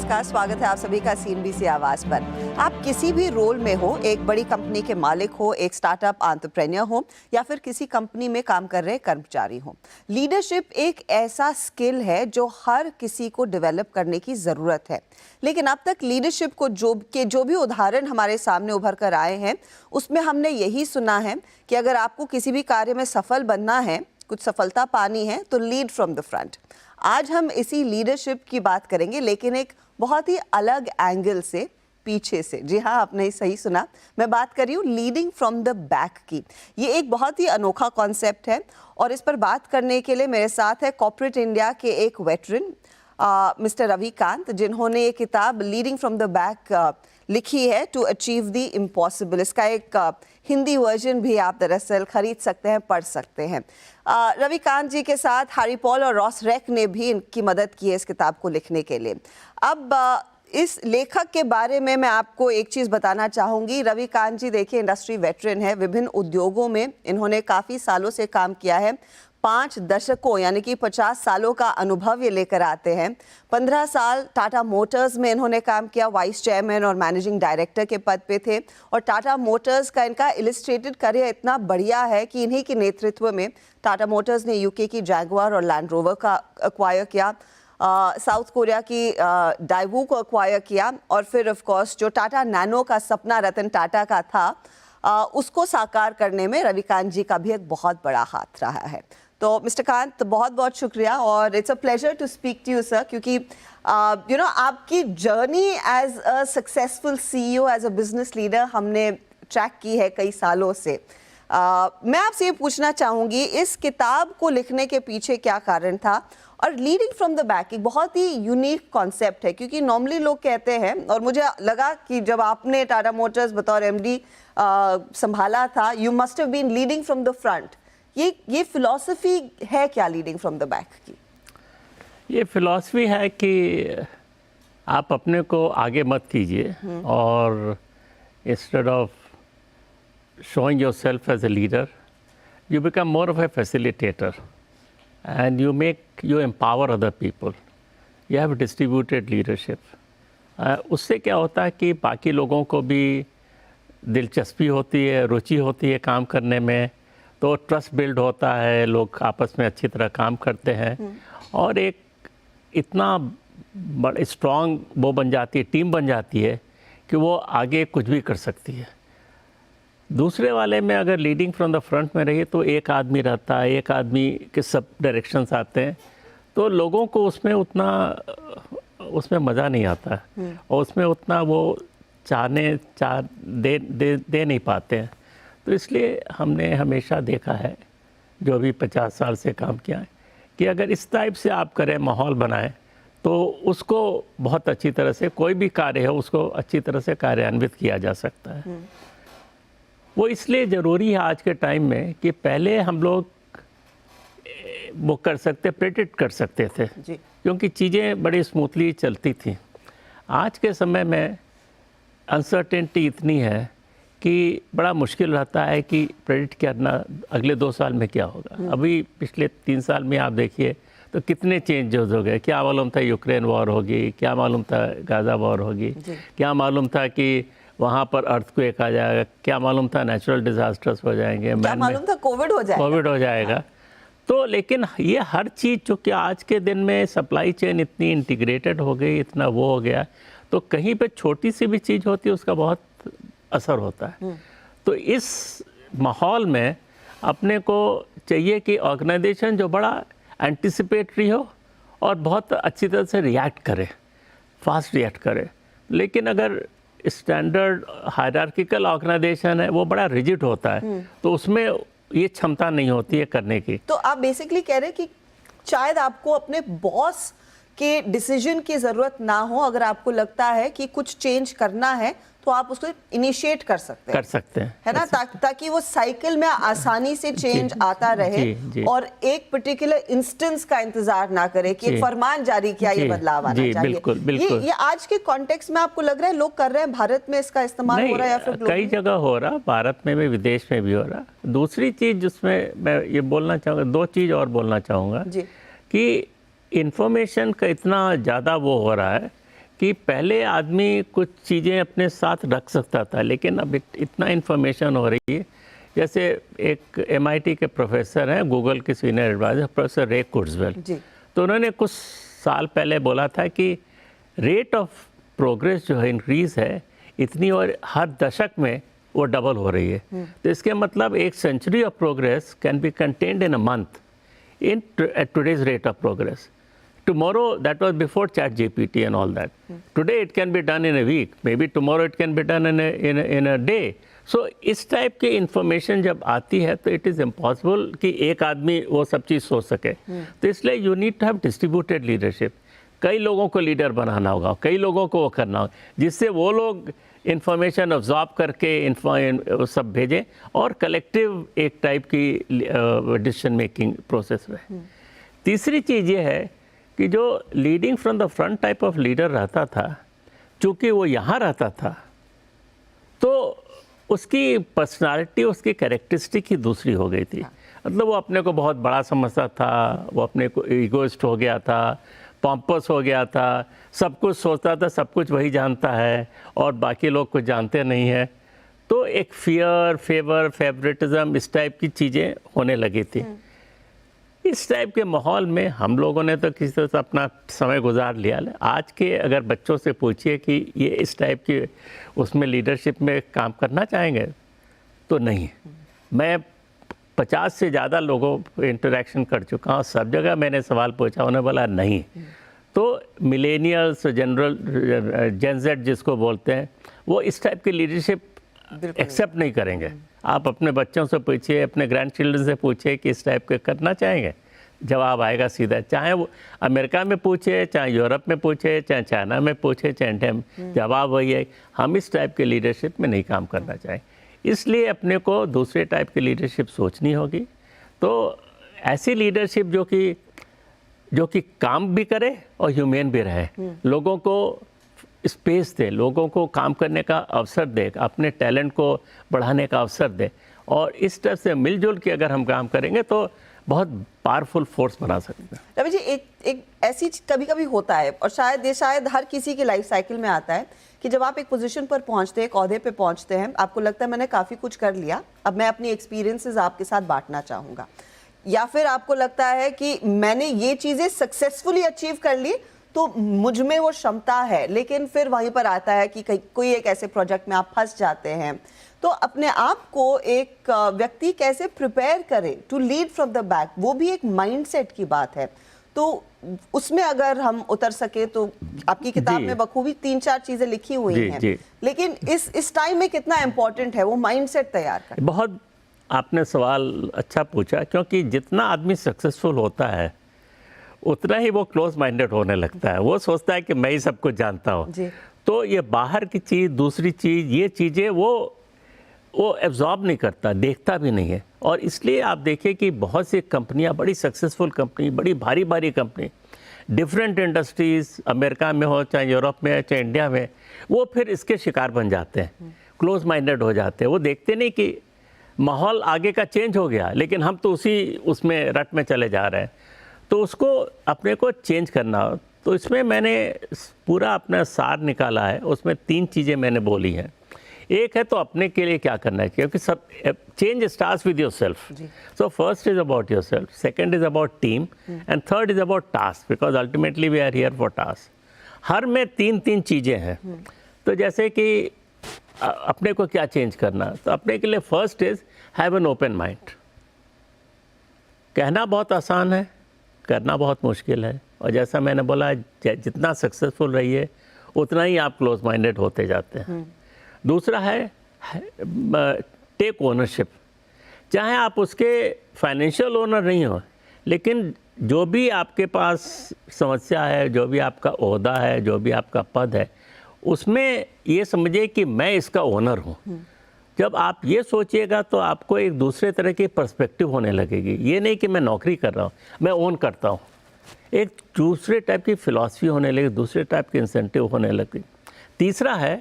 नमस्कार, स्वागत है आप सभी का CNBC आवाज पर। आप किसी भी रोल में हो, एक बड़ी कंपनी के मालिक हो, एक स्टार्टअप एंटरप्रेन्योर हो या फिर किसी कंपनी में काम कर रहे कर्मचारी हो, लीडरशिप एक ऐसा स्किल है जो हर किसी को डेवलप करने की जरूरत है। लेकिन अब तक लीडरशिप को जो भी उदाहरण हमारे सामने उभर कर आए हैं, उसमें हमने यही सुना है कि अगर आपको किसी भी कार्य में सफल बनना है, कुछ सफलता पानी है, तो लीड फ्रॉम द फ्रंट। आज हम इसी लीडरशिप की बात करेंगे, लेकिन एक बहुत ही अलग एंगल से, पीछे से। जी हाँ, आपने सही सुना, मैं बात कर रही हूँ लीडिंग फ्रॉम द बैक की। ये एक बहुत ही अनोखा कॉन्सेप्ट है और इस पर बात करने के लिए मेरे साथ है कॉर्पोरेट इंडिया के एक वेटरन मिस्टर रवि कांत, जिन्होंने ये किताब लीडिंग फ्रॉम द बैक लिखी है, टू अचीव द इम्पॉसिबल। इसका एक हिंदी वर्जन भी आप दरअसल खरीद सकते हैं, पढ़ सकते हैं। रवि कांत जी के साथ हैरी पॉल और रॉस रेक ने भी इनकी मदद की है इस किताब को लिखने के लिए। अब इस लेखक के बारे में मैं आपको एक चीज़ बताना चाहूँगी। रवि कांत जी देखिए इंडस्ट्री वेटरन है, विभिन्न उद्योगों में इन्होंने काफ़ी सालों से काम किया है। 5 दशकों यानी कि 50 सालों का अनुभव ये लेकर आते हैं। 15 साल टाटा मोटर्स में इन्होंने काम किया, वाइस चेयरमैन और मैनेजिंग डायरेक्टर के पद पे थे। और टाटा मोटर्स का इनका इलिस्ट्रेटेड करियर इतना बढ़िया है कि इन्हीं के नेतृत्व में टाटा मोटर्स ने यूके की जैगुआर और लैंड रोवर का एक्वायर किया, साउथ कोरिया की डाइवू को एक्वायर किया, और फिर ऑफ कोर्स जो टाटा नैनो का सपना रतन टाटा का था, उसको साकार करने में रवि कांत जी का भी एक बहुत बड़ा हाथ रहा है। तो मिस्टर कांत, बहुत बहुत शुक्रिया और it's a pleasure to speak to you sir, क्योंकि आपकी journey as a successful CEO, as a business leader हमने ट्रैक की है कई सालों से। मैं आपसे ये पूछना चाहूँगी, इस किताब को लिखने के पीछे क्या कारण था? और लीडिंग फ्रॉम द बैक एक बहुत ही यूनिक कॉन्सेप्ट है, क्योंकि नॉर्मली लोग कहते हैं, और मुझे लगा कि जब आपने टाटा मोटर्स बतौर MD संभाला था, you must have been leading from the front. ये फिलॉसफी है क्या लीडिंग फ्रॉम द बैक की? ये फिलॉसफी है कि आप अपने को आगे मत कीजिए और instead of showing yourself as a leader, you become more of a facilitator and you empower other people. You have distributed leadership. उससे क्या होता है कि बाकी लोगों को भी दिलचस्पी होती है, रुचि होती है काम करने में, तो ट्रस्ट बिल्ड होता है, लोग आपस में अच्छी तरह काम करते हैं और एक इतना बड़ा स्ट्रॉन्ग वो बन जाती है, टीम बन जाती है कि वो आगे कुछ भी कर सकती है। दूसरे वाले में अगर लीडिंग फ्रॉम द फ्रंट में रहिए तो एक आदमी रहता है, एक आदमी के सब डायरेक्शंस आते हैं, तो लोगों को उसमें मज़ा नहीं आता है और उसमें उतना वो दे नहीं पाते हैं। तो इसलिए हमने हमेशा देखा है, जो भी 50 साल से काम किया है, कि अगर इस टाइप से आप करें, माहौल बनाएं, तो उसको बहुत अच्छी तरह से, कोई भी कार्य है उसको अच्छी तरह से कार्यान्वित किया जा सकता है। वो इसलिए ज़रूरी है आज के टाइम में कि पहले हम लोग वो कर सकते, प्रेडिक्ट कर सकते थे जी, क्योंकि चीज़ें बड़ी स्मूथली चलती थी। आज के समय में अनसर्टेनिटी इतनी है कि बड़ा मुश्किल रहता है कि प्रेडिक्ट करना अगले 2 साल में क्या होगा। अभी पिछले 3 साल में आप देखिए तो कितने चेंजेस हो गए। क्या मालूम था यूक्रेन वॉर होगी, क्या मालूम था गाज़ा वॉर होगी, क्या मालूम था कि वहाँ पर अर्थक्वेक आ जाएगा, क्या मालूम था नेचुरल डिजास्टर्स हो जाएंगे, क्या मालूम था कोविड हो जाएगा। तो लेकिन ये हर चीज़ जो कि आज के दिन में सप्लाई चेन इतनी इंटीग्रेटेड हो गई, इतना वो हो गया, तो कहीं पे छोटी सी भी चीज़ होती है उसका बहुत असर होता है। तो इस माहौल में अपने को चाहिए कि ऑर्गेनाइजेशन जो बड़ा एंटिसिपेटरी हो और बहुत अच्छी तरह से रिएक्ट करे, फास्ट रिएक्ट करे। लेकिन अगर स्टैंडर्ड हायरार्किकल ऑर्गेनाइजेशन है, वो बड़ा रिजिड होता है, तो उसमें ये क्षमता नहीं होती है करने की। तो आप बेसिकली कह रहे हैं कि शायद आपको अपने बॉस के डिसीजन की ज़रूरत ना हो, अगर आपको लगता है कि कुछ चेंज करना है तो आप उसको इनिशिएट कर सकते हैं, है ना, ताकि वो साइकिल में आसानी से चेंज आता रहे और एक पर्टिकुलर इंस्टेंस का इंतजार ना करे कि एक फरमान जारी किया ये बदलाव आना चाहिए। बिल्कुल, बिल्कुल। ये आज के कॉन्टेक्स्ट में आपको लग रहा है लोग कर रहे हैं, भारत में इसका इस्तेमाल हो रहा है या फिर कई जगह हो रहा, भारत में भी, विदेश में भी हो रहा। दूसरी चीज जिसमें मैं ये बोलना चाहूँगा, 2 चीज़ और बोलना चाहूँगा कि इंफॉर्मेशन का इतना ज़्यादा वो हो रहा है कि पहले आदमी कुछ चीज़ें अपने साथ रख सकता था, लेकिन अब इतना इन्फॉर्मेशन हो रही है। जैसे एक MIT के प्रोफेसर हैं, गूगल के सीनियर एडवाइजर प्रोफेसर रे कुर्जवेल, तो उन्होंने कुछ साल पहले बोला था कि रेट ऑफ प्रोग्रेस जो है इंक्रीज़ है इतनी, और हर दशक में वो डबल हो रही है। तो इसके मतलब एक century of progress can be contained in a month in at today's rate of progress. Tomorrow, that was before ChatGPT and all that. Today it can be done in a week. Maybe tomorrow it can be done in a day. So इस type की information जब आती है तो it is impossible कि एक आदमी वो सब चीज़ सोच सके। तो इसलिए you need to have distributed leadership. कई लोगों को लीडर बनाना होगा, कई लोगों को वो करना होगा, जिससे वो लोग इंफॉर्मेशन ऑब्जॉर्व करके सब भेजें और कलेक्टिव एक टाइप की डिसीजन मेकिंग प्रोसेस रहे। तीसरी चीज़ ये है कि जो leading from the front type of leader रहता था, चूँकि वो यहाँ रहता था तो उसकी पर्सनालिटी, उसकी कैरेक्टरिस्टिक ही दूसरी हो गई थी। मतलब वो अपने को बहुत बड़ा समझता था, वो अपने को ईगोइस्ट हो गया था, पॉम्पस हो गया था, सब कुछ सोचता था, सब कुछ वही जानता है और बाकी लोग कुछ जानते नहीं है। तो एक फियर, फेवर, फेवरेटिज्म, इस टाइप की चीज़ें होने लगी थी। इस टाइप के माहौल में हम लोगों ने तो किसी तरह से अपना समय गुजार लिया। आज के अगर बच्चों से पूछिए कि ये इस टाइप की उसमें लीडरशिप में काम करना चाहेंगे तो नहीं। मैं 50 से ज़्यादा लोगों इंटरेक्शन कर चुका हूँ, सब जगह मैंने सवाल पूछा, उन्होंने बोला नहीं। तो मिलेनियल्स, जेन ज़ेड जिसको बोलते हैं, वो इस टाइप की लीडरशिप एक्सेप्ट नहीं करेंगे। आप अपने बच्चों से पूछिए, अपने ग्रैंड चिल्ड्रन से पूछिए कि इस टाइप के करना चाहेंगे, जवाब आएगा सीधा। चाहे वो अमेरिका में पूछे, चाहे यूरोप में पूछे, चाहे चाइना में पूछे, चाहे इंडिया में, जवाब वही है, हम इस टाइप के लीडरशिप में नहीं काम करना चाहें। इसलिए अपने को दूसरे टाइप की लीडरशिप सोचनी होगी। तो ऐसी लीडरशिप जो कि काम भी करे और ह्यूमन भी रहे, लोगों को स्पेस दे, लोगों को काम करने का अवसर दे, अपने टैलेंट को बढ़ाने का अवसर दे, और इस तरह से मिलजुल के अगर हम काम करेंगे तो बहुत पावरफुल फोर्स बना सकते हैं। रवि जी, एक ऐसी कभी कभी होता है, और शायद हर किसी की लाइफ साइकिल में आता है कि जब आप एक पोजीशन पर पहुंचते हैं, एक ओहदे पे पहुंचते हैं, आपको लगता है मैंने काफ़ी कुछ कर लिया, अब मैं अपनी एक्सपीरियंसेस आपके साथ बांटना चाहूँगा, या फिर आपको लगता है कि मैंने ये चीज़ें सक्सेसफुली अचीव कर ली तो मुझ में वो क्षमता है, लेकिन फिर वहीं पर आता है कि कोई एक ऐसे प्रोजेक्ट में आप फंस जाते हैं। तो अपने आप को एक व्यक्ति कैसे प्रिपेयर करे to lead from the back, वो भी एक माइंडसेट की बात है। तो उसमें अगर हम उतर सके तो आपकी किताब में बखूबी 3-4 चीजें लिखी हुई हैं, लेकिन इस टाइम में कितना इंपॉर्टेंट है वो माइंडसेट तैयार करना। बहुत आपने सवाल अच्छा पूछा, क्योंकि जितना आदमी सक्सेसफुल होता है उतना ही वो क्लोज माइंडेड होने लगता है। वो सोचता है कि मैं ही सब कुछ जानता हूँ। तो ये बाहर की चीज़, दूसरी चीज़, ये चीज़ें वो एब्जॉर्ब नहीं करता, देखता भी नहीं है। और इसलिए आप देखिए कि बहुत सी कंपनियां, बड़ी सक्सेसफुल कंपनी, बड़ी भारी भारी कंपनी, डिफरेंट इंडस्ट्रीज़, अमेरिका में हो, चाहे यूरोप में, चाहे इंडिया में, वो फिर इसके शिकार बन जाते हैं, क्लोज माइंडेड हो जाते हैं। वो देखते नहीं कि माहौल आगे का चेंज हो गया, लेकिन हम तो उसमें रट में चले जा रहे हैं। तो उसको अपने को चेंज करना। तो इसमें मैंने पूरा अपना सार निकाला है, उसमें 3 चीज़ें मैंने बोली हैं। एक है तो अपने के लिए क्या करना है, क्योंकि सब change starts with yourself. So first is about yourself, second is about team, and third is about task, because ultimately we are here for task. हर में 3-3 चीज़ें हैं। तो जैसे कि अपने को क्या चेंज करना, तो अपने के लिए first is have an open mind. कहना बहुत आसान है, करना बहुत मुश्किल है। और जैसा मैंने बोला, जितना सक्सेसफुल रहिए उतना ही आप क्लोज माइंडेड होते जाते हैं। दूसरा है टेक ओनरशिप। चाहे आप उसके फाइनेंशियल ओनर नहीं हो, लेकिन जो भी आपके पास समस्या है, जो भी आपका ओहदा है, जो भी आपका पद है, उसमें ये समझिए कि मैं इसका ओनर हूँ। जब आप ये सोचिएगा तो आपको एक दूसरे तरह की पर्सपेक्टिव होने लगेगी। ये नहीं कि मैं नौकरी कर रहा हूँ, मैं ओन करता हूँ। एक दूसरे टाइप की फ़िलॉसफी होने लगी, दूसरे टाइप के इंसेंटिव होने लगी। तीसरा है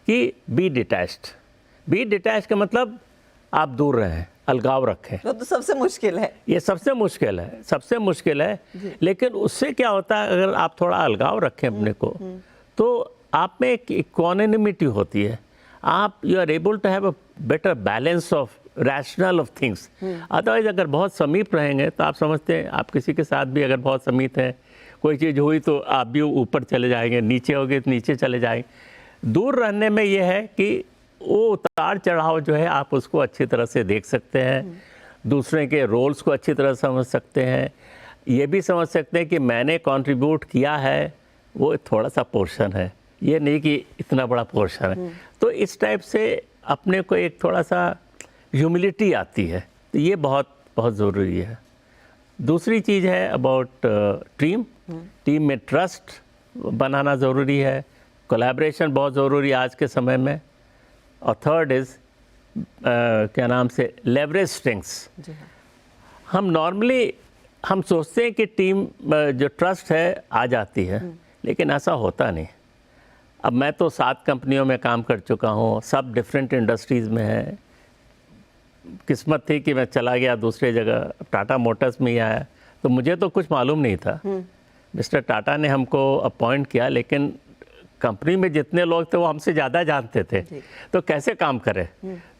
कि बी डिटैच्ड। बी डिटैच्ड का मतलब आप दूर रहें, अलगाव रखें। वो तो सबसे मुश्किल है। ये सबसे मुश्किल है, सबसे मुश्किल है। लेकिन उससे क्या होता है, अगर आप थोड़ा अलगाव रखें अपने को, तो आप में एक इक्वानिमिटी होती है, आप you are able to have a better balance of rational of things. Otherwise अगर बहुत समीप रहेंगे तो आप समझते हैं आप किसी के साथ भी अगर बहुत समीप हैं, कोई चीज़ हुई तो आप भी ऊपर चले जाएंगे, नीचे होगी तो नीचे चले जाएंगे। दूर रहने में ये है कि वो उतार चढ़ाव जो है आप उसको अच्छी तरह से देख सकते हैं, दूसरे के रोल्स को अच्छी तरह समझ सकते हैं, ये भी समझ सकते हैं कि मैंने कंट्रीब्यूट किया है वो थोड़ा सा पोर्शन है, ये नहीं कि इतना बड़ा पोर्शन है। तो इस टाइप से अपने को एक थोड़ा सा ह्यूमिलिटी आती है, तो ये बहुत बहुत ज़रूरी है। दूसरी चीज़ है अबाउट टीम में ट्रस्ट बनाना ज़रूरी है, कोलैबोरेशन बहुत ज़रूरी है आज के समय में। और थर्ड इज़ क्या नाम से लेवरेज स्ट्रेंथ्स। हम नॉर्मली हम सोचते हैं कि टीम जो ट्रस्ट है आ जाती है, लेकिन ऐसा होता नहीं। अब मैं तो 7 कंपनियों में काम कर चुका हूँ, सब डिफरेंट इंडस्ट्रीज़ में है। किस्मत थी कि मैं चला गया दूसरे जगह, टाटा मोटर्स में ही आया, तो मुझे तो कुछ मालूम नहीं था। मिस्टर टाटा ने हमको अपॉइंट किया, लेकिन कंपनी में जितने लोग थे वो हमसे ज़्यादा जानते थे, तो कैसे काम करें।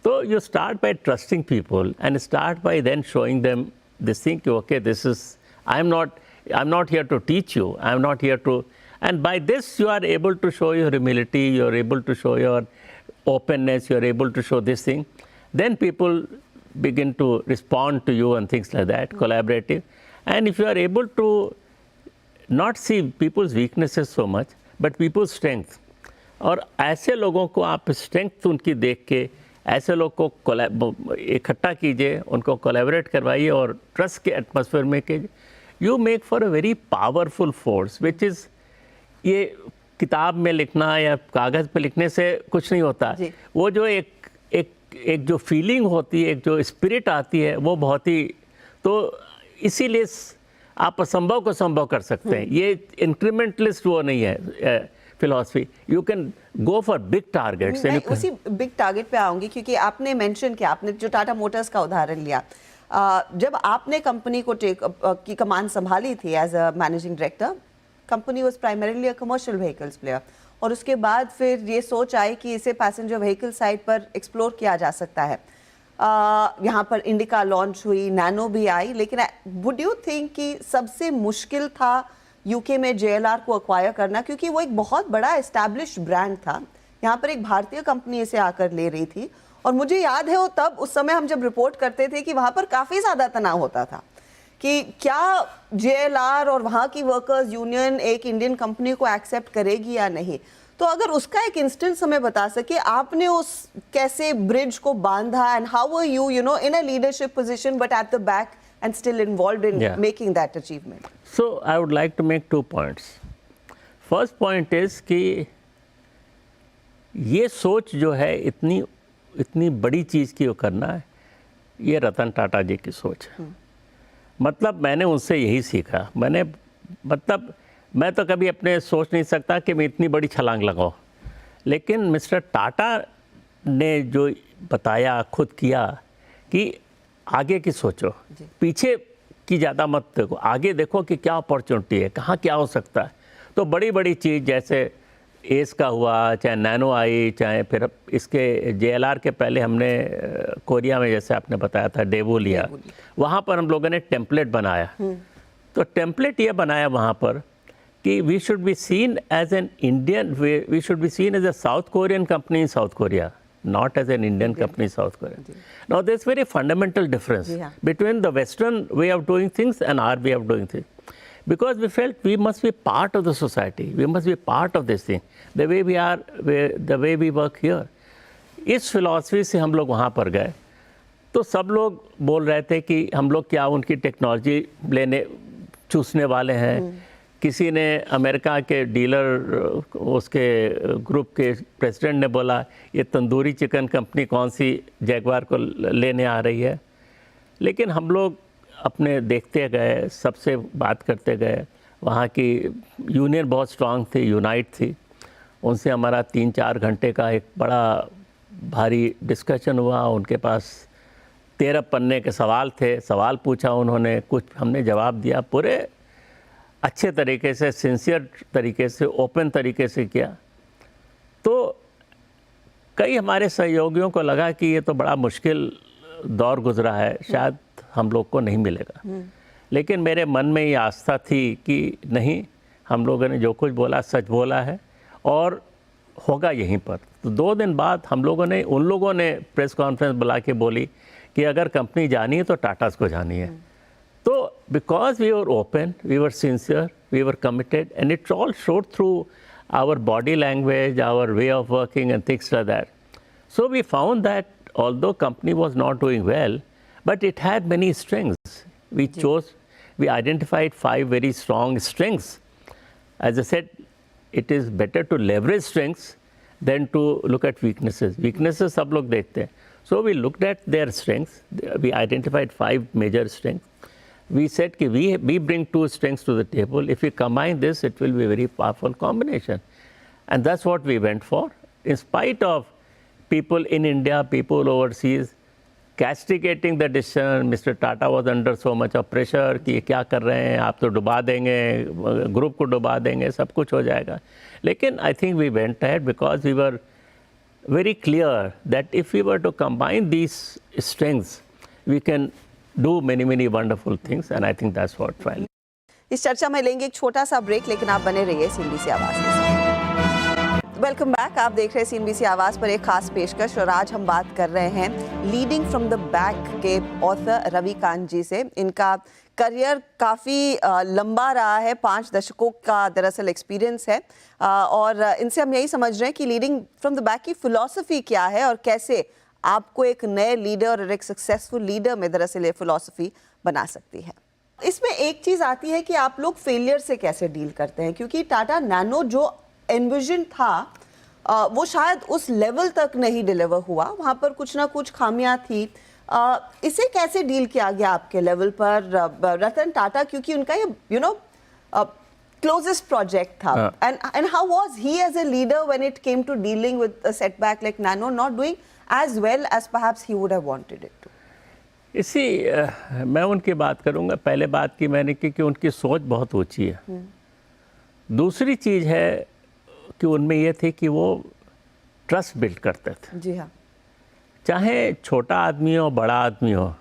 तो you start by trusting people and start by then showing them this thing कि okay this is I am not here to teach you, I am not here to, and by this you are able to show your humility, you are able to show your openness, you are able to show this thing, then people begin to respond to you and things like that, collaborative. And if you are able to not see people's weaknesses so much but people's strength, और ऐसे लोगों को आप strength उनकी देख के ऐसे लोग को इकट्ठा कीजिए, उनको कोलैबोरेट करवाइए और ट्रस्ट के एटमॉस्फेयर में कीजिए, you make for a very powerful force which is, ये किताब में लिखना या कागज़ पे लिखने से कुछ नहीं होता। वो जो एक जो फीलिंग होती है, एक जो स्पिरिट आती है, वो बहुत ही, तो इसीलिए आप असंभव को संभव कर सकते हैं। ये इंक्रीमेंटलिस्ट वो नहीं है philosophy, you can go for big targets. मैं उसी बिग टारगेट पे आऊँगी, क्योंकि आपने मेंशन किया, आपने जो टाटा मोटर्स का उदाहरण लिया, जब आपने कंपनी को की कमान संभाली थी as a managing director, company was primarily a commercial vehicles player, और उसके बाद फिर ये सोच आई कि इसे पैसेंजर व्हीकल साइड पर एक्सप्लोर किया जा सकता है। यहाँ पर इंडिका लॉन्च हुई, नैनो भी आई, लेकिन वुड यू थिंक कि सबसे मुश्किल था यूके में JLR को अक्वायर करना, क्योंकि वो एक बहुत बड़ा एस्टैब्लिश ब्रांड था, यहाँ पर एक भारतीय कंपनी इसे आकर ले रही थी, और मुझे याद है वो तब उस समय हम जब रिपोर्ट करते थे कि वहाँ पर काफ़ी ज़्यादा तनाव होता था कि क्या JLR और वहाँ की वर्कर्स यूनियन एक इंडियन कंपनी को एक्सेप्ट करेगी या नहीं। तो अगर उसका एक इंस्टेंस हमें बता सके, आपने उस कैसे ब्रिज को बांधा, and how were you in a leadership position but at the back end still involved in making that achievement. So I would like to make 2 points. First point is कि ये सोच जो है इतनी बड़ी चीज़ की वो करना है, ये रतन टाटा जी की सोच है। मतलब मैंने उनसे यही सीखा। मैं तो कभी अपने सोच नहीं सकता कि मैं इतनी बड़ी छलांग लगाऊं, लेकिन मिस्टर टाटा ने जो बताया, खुद किया कि आगे की सोचो, पीछे की ज़्यादा मत देखो, आगे देखो कि क्या अपॉर्चुनिटी है, कहाँ क्या हो सकता है। तो बड़ी बड़ी चीज़ जैसे एस का हुआ, चाहे नैनो आई, चाहे फिर इसके JLR के पहले हमने कोरिया में जैसे आपने बताया था डेवो लिया, वहाँ पर हम लोगों ने टेम्पलेट बनाया। तो टेम्पलेट ये बनाया वहाँ पर कि we should be seen as an Indian, we should be seen as a South Korean company in South Korea, not as an Indian company South Korea. Now there's very fundamental difference between the Western way of doing things and our way of doing things. Because we felt we must be part of the society, we must be part of this thing, the way we are, the way we work here. इस philosophy से हम लोग वहाँ पर गए, तो सब लोग बोल रहे थे कि हम लोग क्या उनकी टेक्नोलॉजी चूसने वाले हैं। किसी ने अमेरिका के डीलर उसके ग्रुप के प्रेसिडेंट ने बोला ये तंदूरी चिकन कंपनी कौन सी जैगवार को लेने आ रही है। लेकिन हम लोग अपने देखते गए, सबसे बात करते गए, वहाँ की यूनियन बहुत स्ट्रांग थी, यूनाइट थी, उनसे हमारा 3-4 घंटे का एक बड़ा भारी डिस्कशन हुआ। उनके पास 13 पन्ने के सवाल थे, सवाल पूछा उन्होंने, कुछ हमने जवाब दिया। पूरे अच्छे तरीके से, सिंसियर तरीके से, ओपन तरीके से किया। तो कई हमारे सहयोगियों को लगा कि ये तो बड़ा मुश्किल दौर गुजरा है, शायद हम लोग को नहीं मिलेगा। लेकिन मेरे मन में ये आस्था थी कि नहीं, हम लोगों ने जो कुछ बोला सच बोला है और होगा यहीं पर। तो 2 दिन बाद उन लोगों ने प्रेस कॉन्फ्रेंस बुला के बोली कि अगर कंपनी जानी है तो टाटास को जानी है। तो because we were open, we were sincere, we were committed, and it's all showed through our body language, our way of working and things like that. So we found that although company was not doing well, but it had many strengths. We identified 5 very strong strengths. As I said, it is better to leverage strengths than to look at weaknesses. Weaknesses सब लोग देखते हैं. So we looked at their strengths. We identified 5 major strengths. We said कि we bring 2 strengths to the table. If we combine this, it will be a very powerful combination. And that's what we went for. In spite of people in India, people overseas, castigating the decision, Mr. Tata was under so much of pressure कि ये क्या कर रहे हैं, आप तो डुबा देंगे, ग्रुप को डुबा देंगे, सब कुछ हो जाएगा. लेकिन I think we went ahead because we were very clear that if we were to combine these strengths, we can do many wonderful things, and I think that's what finally. इस चर्चा में लेंगे एक छोटा सा ब्रेक, लेकिन आप बने रहिए CNBC आवाज के साथ। वेलकम बैक, आप देख रहे हैं CNBC आवाज पर एक खास पेशकश, और आज हम बात कर रहे हैं लीडिंग फ्रॉम द बैक के ऑथर रविकांत जी से। इनका करियर काफ़ी लंबा रहा है, 5 दशकों का दरअसल एक्सपीरियंस है, और इनसे हम यही समझ रहे हैं कि लीडिंग फ्रॉम द बैक की फिलॉसफी क्या है और कैसे आपको एक नए लीडर और एक सक्सेसफुल लीडर में दरअसल ये फिलॉसफी बना सकती है। इसमें एक चीज़ आती है कि आप लोग फेलियर से कैसे डील करते हैं, क्योंकि टाटा नैनो जो एनविजन था वो शायद उस लेवल तक नहीं डिलीवर हुआ, वहाँ पर कुछ ना कुछ खामियां थी। इसे कैसे डील किया गया आपके लेवल पर? रतन टाटा, क्योंकि उनका ये closest project था, and how was he as a leader when it came to dealing with a setback like Nano not doing as well as perhaps he would have wanted it to? मैं उनकी बात करूंगा। पहले बात की मैंने कि उनकी सोच बहुत ऊंची है। दूसरी चीज़ है कि उनमें ये थी कि वो ट्रस्ट बिल्ड करते थे। जी हाँ, चाहे छोटा आदमी हो बड़ा आदमी हो,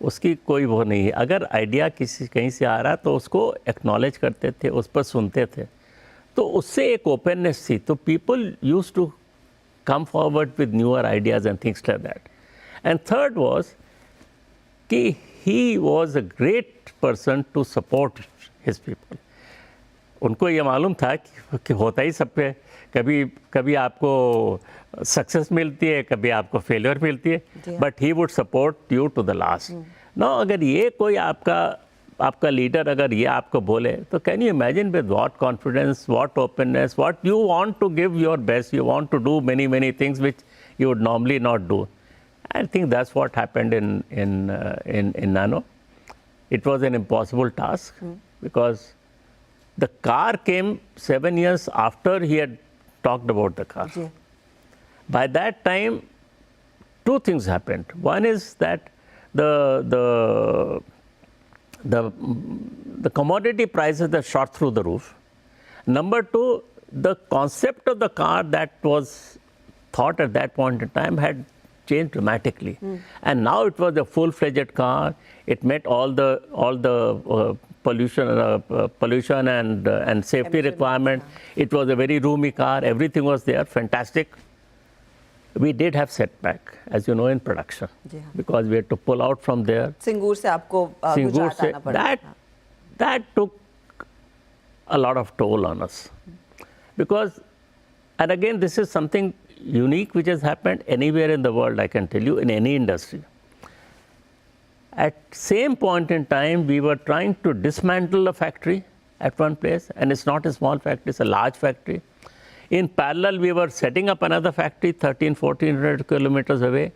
उसकी कोई वो नहीं है। अगर आइडिया कहीं से आ रहा तो उसको एक्नॉलेज करते थे, उस पर सुनते थे, तो उससे एक ओपननेस थी। तो people used to come forward with newer ideas and things like that. And third was कि he was a great person to support his people. उनको ये मालूम था कि होता ही सब पे, कभी आपको सक्सेस मिलती है, कभी आपको फेलियर मिलती है, but he would support you to the last. Now अगर ये कोई आपका लीडर अगर ये आपको बोले, तो can you imagine with what confidence, what openness, what you want to give your best, you want to do many things which you would normally not do. I think that's what happened in Nano. It was an impossible task because the car came 7 years after he had talked about the car. Yeah. By that time, 2 things happened. One is that the commodity prices that shot through the roof. Number 2, the concept of the car that was thought at that point in time had changed dramatically, and now it was a full-fledged car. It met all the pollution and safety requirement. It was a very roomy car. Everything was there, fantastic. We did have setback, as you know, in production, because we had to pull out from there. Singur से आपको गुजरात आना पड़ा। That took a lot of toll on us, because, and again, this is something unique which has happened anywhere in the world, I can tell you, in any industry. At same point in time, we were trying to dismantle a factory at one place, and it's not a small factory, it's a large factory. In parallel, we were setting up another factory 1,400 kilometers away.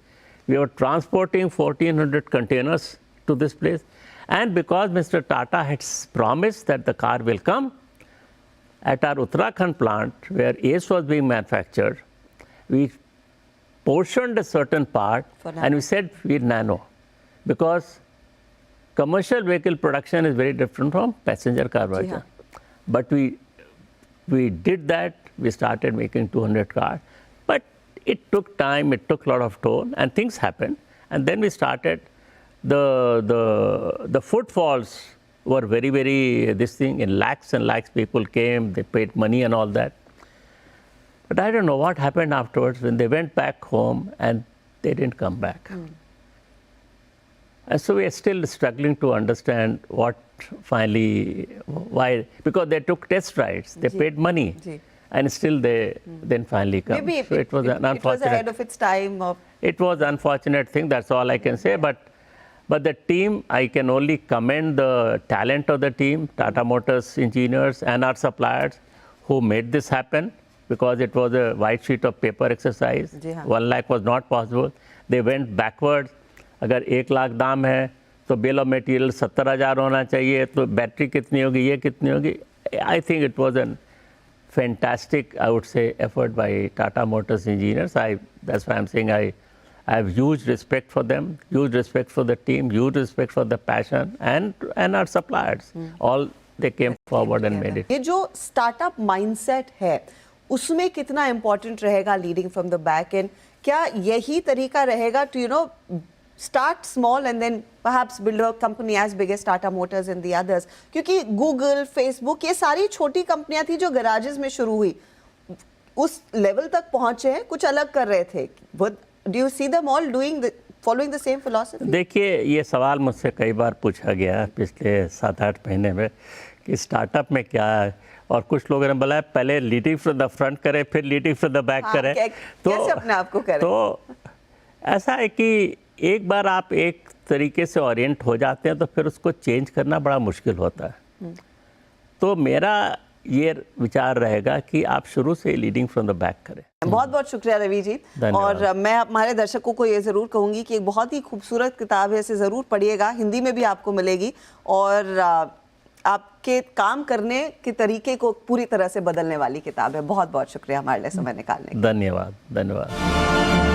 We were transporting 1,400 containers to this place. And because Mr. Tata had promised that the car will come, at our Uttarakhand plant, where ACE was being manufactured, we portioned a certain part and we said we're Nano, because commercial vehicle production is very different from passenger car version. but we did that. We started making 200 cars, but it took time. It took a lot of toll, and things happened. And then we started. The footfalls were very this thing. In lakhs and lakhs people came. They paid money and all that. But I don't know what happened afterwards when they went back home and they didn't come back. And so we are still struggling to understand what finally, why, because they took test rides, they paid money, and still they then finally come. Maybe so it was an unfortunate. It was ahead of its time. It was an unfortunate thing, that's all I can say. But the team, I can only commend the talent of the team, Tata Motors engineers and our suppliers who made this happen, because it was a white sheet of paper exercise. 1 lakh was not possible. They went backwards. अगर 1 लाख दाम है तो bill of material 70,000 होना चाहिए, तो battery कितनी होगी, ये कितनी होगी. I think it was a fantastic, I would say, effort by Tata Motors engineers. That's why I'm saying I have huge respect for them, huge respect for the team, huge respect for the passion, and our suppliers. All they came forward and made it. ये जो startup mindset है उसमें कितना important रहेगा leading from the back and? क्या यही तरीका रहेगा to start small and then perhaps build a company as big as Tata Motors and the others? क्योंकि Google, Facebook ये सारी छोटी कंपनियां थी जो गैराजेस में शुरू हुई, उस लेवल तक पहुंचे हैं, कुछ अलग कर रहे थे. Do you see them all following the same philosophy? देखिए, ये सवाल मुझसे कई बार पूछा गया पिछले 7-8 महीने में कि स्टार्टअप में क्या है, और कुछ लोगों ने बोला पहले लीडिंग फ्रॉम द फ्रंट करें, फिर लीडिंग फ्रॉम द बैक करें. कैसे अपने आप को करें? तो ऐसा है कि एक बार आप एक तरीके से ओरिएंट हो जाते हैं तो फिर उसको चेंज करना बड़ा मुश्किल होता है. तो मेरा ये विचार रहेगा कि आप शुरू से लीडिंग फ्रॉम द बैक करें. बहुत बहुत शुक्रिया रवि जी. और मैं हमारे दर्शकों को ये ज़रूर कहूँगी कि एक बहुत ही खूबसूरत किताब है, इसे ज़रूर पढ़िएगा. हिंदी में भी आपको मिलेगी और आपके काम करने के तरीके को पूरी तरह से बदलने वाली किताब है. बहुत बहुत शुक्रिया हमारे लिए समय निकालने के लिए. धन्यवाद.